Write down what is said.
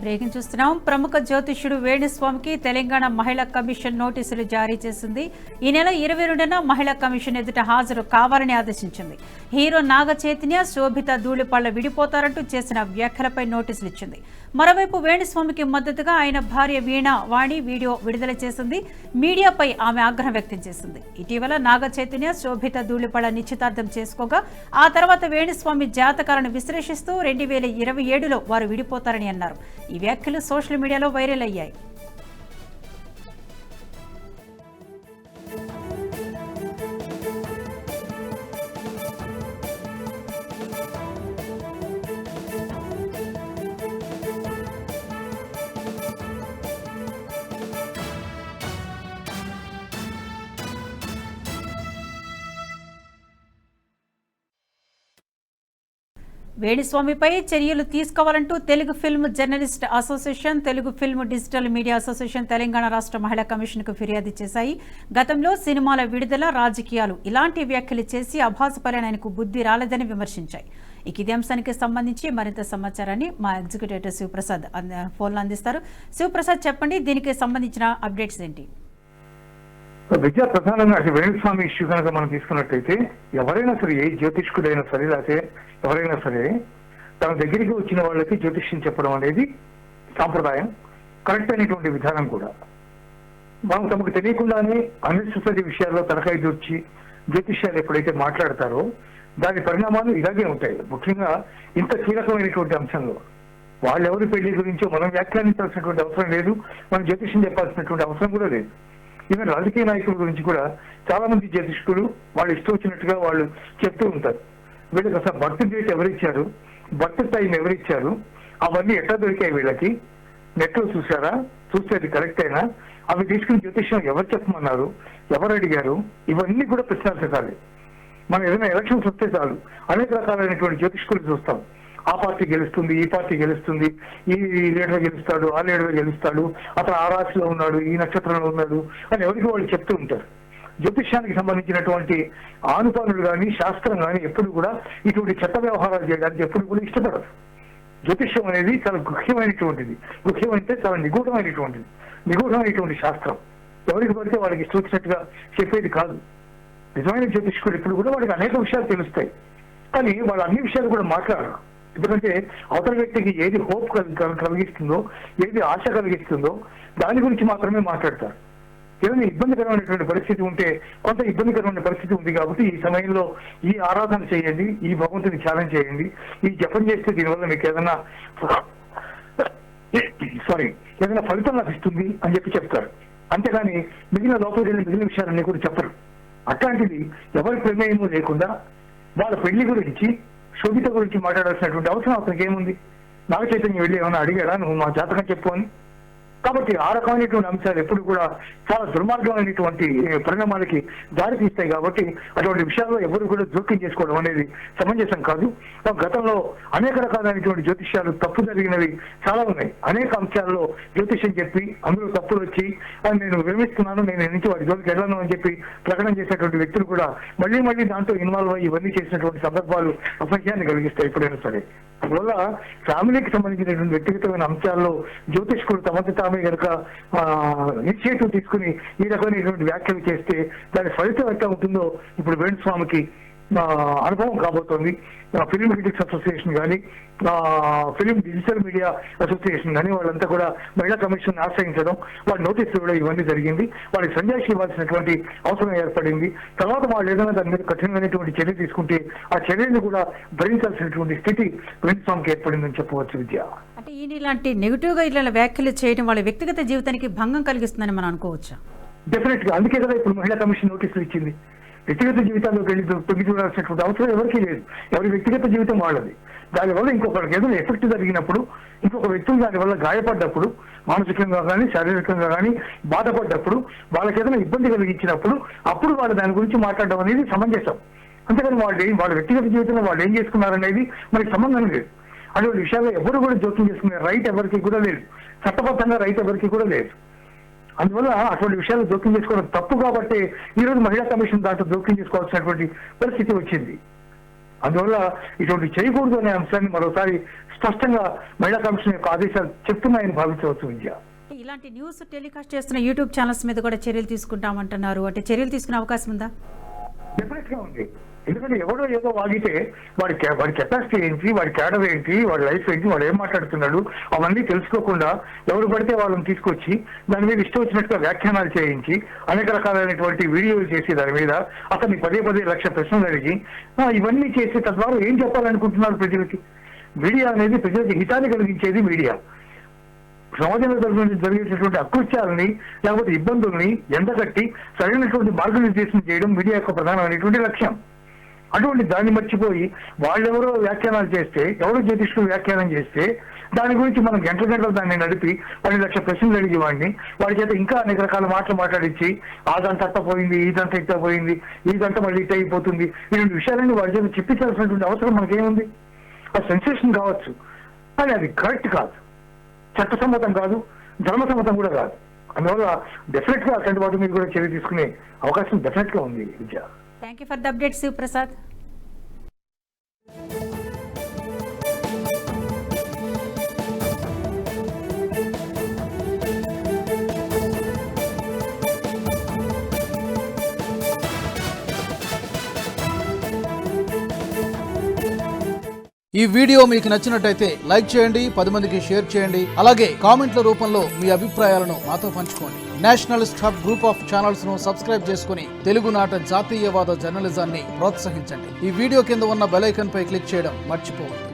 Breaking చూస్తున్నాం. ప్రముఖ జ్యోతిష్యుడు వేణుస్వామికి తెలంగాణ మహిళా కమిషన్ నోటీసులు జారీ చేసింది. ఈ నెల 22న మహిళా కమిషన్ ఎదుట హాజరు కావాలని ఆదేశించింది. హీరో నాగ చైతన్య, శోభిత ధూళిపాళ్ల విడిపోతారంటూ చేసిన వ్యాఖ్యలపై నోటీసులు ఇచ్చింది. మరోవైపు వేణుస్వామికి మద్దతుగా ఆయన భార్య వీణ వాణి వీడియో విడుదల చేసింది. మీడియాపై ఆమె ఆగ్రహం వ్యక్తం చేసింది. ఇటీవల నాగ చైతన్య, శోభిత ధూళిపాళ్ల నిశ్చితార్థం చేసుకోగా ఆ తర్వాత వేణుస్వామి జాతకాలను విశ్లేషిస్తూ 2027లో వారు విడిపోతారని అన్నారు. ఈ వ్యాఖ్యలు సోషల్ మీడియాలో వైరల్ అయ్యాయి. వేణుస్వామిపై చర్యలు తీసుకోవాలంటూ Telugu film journalist association, Telugu film digital media association Telangana రాష్ట్ర మహిళా కమిషన్కు ఫిర్యాదు చేశాయి. గతంలో సినిమాల విడుదల, రాజకీయాలు ఇలాంటి వ్యాఖ్యలు చేసి అభాసుపైన ఆయనకు బుద్ధి రాలేదని విమర్శించాయి. ఇదే అంశానికి సంబంధించి మరింత సమాచారాన్ని మా ఎగ్జిక్యూటివ్ శివప్రసాద్ ఫోన్లో అందిస్తారు. శివప్రసాద్, చెప్పండి, దీనికి సంబంధించిన అప్డేట్స్ ఏంటి? విద్యా ప్రధానంగా వేణుస్వామి ఇష్యూ కనుక మనం తీసుకున్నట్టయితే ఎవరైనా సరే, ఏ జ్యోతిష్కుడైనా సరే, లేకపోతే ఎవరైనా సరే తన దగ్గరికి వచ్చిన వాళ్ళకి జ్యోతిష్యం చెప్పడం అనేది సాంప్రదాయం, కరెక్ట్ అనేటువంటి విధానం కూడా. మనం తమకు తెలియకుండానే అన్నెసెసరీ విషయాల్లో తలకాయ దూర్చి జ్యోతిష్యాలు ఎప్పుడైతే మాట్లాడతారో దాని పరిణామాలు ఇలాగే ఉంటాయి. ముఖ్యంగా ఇంత కీలకమైనటువంటి అంశంలో వాళ్ళెవరి పెళ్లి గురించో మనం వ్యాఖ్యానించాల్సినటువంటి అవసరం లేదు, మనం జ్యోతిష్యం చెప్పాల్సినటువంటి అవసరం కూడా లేదు. ఈవెన్ రాజకీయ నాయకుల గురించి కూడా చాలా మంది జ్యోతిష్కులు వాళ్ళు ఇష్టం వచ్చినట్టుగా వాళ్ళు చెప్తూ ఉంటారు. వీళ్ళకి అసలు బర్త్ డేట్ ఎవరిచ్చారు, బర్త్ టైం ఎవరిచ్చారు, అవన్నీ ఎట్లా దొరికాయి వీళ్ళకి, నెట్ లో చూసారా, చూస్తే అది కరెక్ట్ అయినా, అవి తీసుకుని జ్యోతిష్యం ఎవరు చెప్పమన్నారు, ఎవరు అడిగారు, ఇవన్నీ కూడా ప్రశ్నార్థకాలే. మనం ఏదైనా ఎలక్షన్స్ వస్తే చాలు అనేక రకాలైనటువంటి జ్యోతిష్కులు చూస్తాం. ఆ పార్టీ గెలుస్తుంది, ఈ పార్టీ గెలుస్తుంది, ఈ లీడర్ గెలుస్తాడు, ఆ లీడర్ గెలుస్తాడు, అతను ఆ రాశిలో ఉన్నాడు, ఈ నక్షత్రంలో ఉన్నాడు అని ఎవరికి వాళ్ళు చెప్తూ ఉంటారు. జ్యోతిష్యానికి సంబంధించినటువంటి ఆనుపానులు కానీ శాస్త్రం కానీ ఎప్పుడు కూడా ఇటువంటి చట్ట వ్యవహారాలు చేయడానికి ఎప్పుడు కూడా ఇష్టపడదు. జ్యోతిష్యం అనేది చాలా గుహ్యమైనటువంటిది, గుహ్యమైతే చాలా నిగూఢమైనటువంటి శాస్త్రం. ఎవరికి పడితే వాళ్ళకి ఇష్టం వచ్చినట్టుగా చెప్పేది కాదు. నిజమైన జ్యోతిష్కుడు ఎప్పుడు కూడా వాళ్ళకి అనేక విషయాలు తెలుస్తాయి, కానీ వాళ్ళు అన్ని విషయాలు కూడా మాట్లాడరు. ఎందుకంటే అవతల వ్యక్తికి ఏది హోప్ కలిగిస్తుందో, ఏది ఆశ కలిగిస్తుందో దాని గురించి మాత్రమే మాట్లాడతారు. ఏదైనా ఇబ్బందికరమైనటువంటి పరిస్థితి ఉంటే, కొంత ఇబ్బందికరమైన పరిస్థితి ఉంది కాబట్టి ఈ సమయంలో ఈ ఆరాధన చేయండి, ఈ భగవంతుని ధ్యానం చేయండి, ఈ జపం చేస్తే దీనివల్ల మీకు ఏదైనా ఫలితం లభిస్తుంది అని చెప్తారు. అంతేగాని మిగిలిన లోపలికి వెళ్ళి మిగిలిన విషయాలన్నీ కూడా చెప్పరు. అట్లాంటిది ఎవరి ప్రమేయము లేకుండా వాళ్ళ పెళ్లి గురించి, శోభిత గురించి మాట్లాడాల్సినటువంటి అవసరం అతనికి ఏముంది? నాగ చైతన్యం వెళ్ళి ఏమైనా అడిగాడా నువ్వు మా జాతకం చెప్పు అని? కాబట్టి ఆ రకమైనటువంటి అంశాలు ఎప్పుడు కూడా చాలా దుర్మార్గమైనటువంటి పరిణామాలకి దారి తీస్తాయి. కాబట్టి అటువంటి విషయాల్లో ఎవరు కూడా జోక్యం చేసుకోవడం అనేది సమంజసం కాదు. గతంలో అనేక రకాలైనటువంటి జ్యోతిష్యాలు తప్పు జరిగినవి చాలా ఉన్నాయి. అనేక అంశాల్లో జ్యోతిష్యం చెప్పి అందులో తప్పులు వచ్చి నేను విరమిస్తున్నాను, నేను నుంచి వాటి జోలికి వెళ్ళను అని చెప్పి ప్రకటన చేసినటువంటి వ్యక్తులు కూడా మళ్ళీ దాంట్లో ఇన్వాల్వ్ అయ్యి ఇవన్నీ చేసినటువంటి సందర్భాలు అసహ్యాన్ని కలిగిస్తాయి ఎప్పుడైనా సరే. అందువల్ల ఫ్యామిలీకి సంబంధించినటువంటి వ్యక్తిగతమైన అంశాల్లో జ్యోతిష్కులు తమకు తామే కనుక ఇనిషియేటివ్ తీసుకుని ఈ రకమైనటువంటి వ్యాఖ్యలు చేస్తే దాని ఫలితం ఎట్లా ఉంటుందో ఇప్పుడు వేణుస్వామికి అనుభవం కాబోతోంది. ఫిలిం క్రిటిక్స్ అసోసియేషన్ కానీ, ఫిలిం డిజిటల్ మీడియా అసోసియేషన్ కానీ వాళ్ళంతా కూడా మహిళా కమిషన్ ఆశ్రయించడం, వాళ్ళ నోటీసులు కూడా ఇవన్నీ జరిగింది. వాళ్ళకి సంజాయిషి ఇవ్వాల్సినటువంటి అవసరం ఏర్పడింది. తర్వాత వాళ్ళు ఏదైనా దాని మీద కఠినమైనటువంటి చర్య తీసుకుంటే ఆ చర్యను కూడా భరించాల్సినటువంటి స్థితి వేణుస్వామికి ఏర్పడిందని చెప్పవచ్చు. విద్య అంటే ఇలాంటి నెగిటివ్ గా ఇలా వ్యాఖ్యలు చేయడం వాళ్ళ వ్యక్తిగత జీవితానికి భంగం కలిగిస్తుందని మనం అనుకోవచ్చా? డెఫినెట్ గా. అందుకే కదా ఇప్పుడు మహిళా కమిషన్ నోటీసులు ఇచ్చింది. వ్యక్తిగత జీవితాల్లోకి వెళ్ళి తొంగి చూడాల్సినటువంటి అవసరం ఎవరికీ లేదు. ఎవరి వ్యక్తిగత జీవితం వాళ్ళది. దానివల్ల ఇంకొకరికి ఏదైనా ఎఫెక్ట్ జరిగినప్పుడు, ఇంకొక వ్యక్తులు దానివల్ల గాయపడ్డప్పుడు, మానసికంగా కానీ శారీరకంగా కానీ బాధపడ్డప్పుడు, వాళ్ళకి ఏదైనా ఇబ్బంది కలిగించినప్పుడు అప్పుడు వాళ్ళు దాని గురించి మాట్లాడడం అనేది సమంజసం. అంతేకాని వాళ్ళ వ్యక్తిగత జీవితంలో వాళ్ళు ఏం చేసుకున్నారనేది మనకి సంబంధం లేదు. అటువంటి విషయాల్లో ఎవరు కూడా జోక్యం చేసుకునే రైట్ ఎవరికి కూడా లేదు, చట్టబద్ధంగా రైట్ ఎవరికి కూడా లేదు. అందువల్ల అటువంటి విషయాలు జోక్యం చేసుకోవడం తప్పు. కాబట్టి ఈ రోజు మహిళా కమిషన్ దాంట్లో జోక్యం చేసుకోవాల్సినటువంటి పరిస్థితి వచ్చింది. అందువల్ల ఇటువంటి చేయకూడదు అనే అంశాన్ని మరోసారి స్పష్టంగా మహిళా కమిషన్ యొక్క ఆదేశాలు చెప్తున్నాయని భావించవచ్చు విద్య. ఇలాంటి న్యూస్ టెలికాస్ట్ చేస్తున్న యూట్యూబ్ ఛానల్స్ మీద కూడా చర్యలు తీసుకుంటామంటున్నారు. అంటే చర్యలు తీసుకునే అవకాశం ఉందా? డెఫినెట్ గా ఉంది. ఎందుకంటే ఎవడో ఏదో వాగితే వాడి కెపాసిటీ ఏంటి, వాడి క్యాడర్ ఏంటి, వాడి లైఫ్ ఏంటి, వాడు ఏం మాట్లాడుతున్నాడు అవన్నీ తెలుసుకోకుండా ఎవరు పడితే వాళ్ళని తీసుకొచ్చి దాని మీద ఇష్టం వచ్చినట్టుగా వ్యాఖ్యానాలు చేయించి అనేక రకాలైనటువంటి వీడియోలు చేసి దాని మీద అతన్ని 10 లక్షల ప్రశ్నలు అడిగి ఇవన్నీ చేసి తద్వారా ఏం చెప్పాలనుకుంటున్నారు ప్రజలకి? మీడియా అనేది ప్రజలకి హితాన్ని కలిగించేది మీడియా. సమాజంలో జరిగేటటువంటి అకృత్యాలని లేకపోతే ఇబ్బందుల్ని ఎండగట్టి సరైనటువంటి మార్గనిర్దేశం చేయడం మీడియా యొక్క ప్రధానమైనటువంటి లక్ష్యం. అటువంటి దాన్ని మర్చిపోయి వాళ్ళెవరో వ్యాఖ్యానాలు చేస్తే, ఎవరో జ్యోతిష్కులు వ్యాఖ్యానం చేస్తే దాని గురించి మనం గంటలు దాన్ని నడిపి 10 లక్షల ప్రశ్నలు అడిగి వాడి చేత ఇంకా అనేక రకాల మాటలు మాట్లాడించి ఆదంతా అట్ట పోయింది, ఇదంతా ఇట్ట పోయింది, ఇదంతా మళ్ళీ ఇట్ట అయిపోతుంది, ఇటువంటి విషయాలన్నీ వాడి చేత చెప్పించాల్సినటువంటి అవసరం మనకేముంది? అది సెన్సేషన్ కావచ్చు, కానీ అది కరెక్ట్ కాదు, చట్టసమ్మతం కాదు, ధర్మసమ్మతం కూడా కాదు. అందువల్ల డెఫినెట్ గా అటువంటి వాటి మీద కూడా చర్య తీసుకునే అవకాశం డెఫినెట్ గా ఉంది Vidya. Thank you for the update Shivaprasad. ఈ వీడియో మీకు నచ్చినట్టయితే లైక్ చేయండి, 10 మందికి షేర్ చేయండి. అలాగే కామెంట్ల రూపంలో మీ అభిప్రాయాలను మాతో పంచుకోండి. Nationalist hub group of channels ను సబ్స్క్రైబ్ చేసుకుని తెలుగునాట జాతీయవాద జర్నలిజాన్ని ప్రోత్సహించండి. ఈ వీడియో కింద ఉన్న బెల్ ఐకాన్ పై క్లిక్ చేయడం మర్చిపోవద్దు.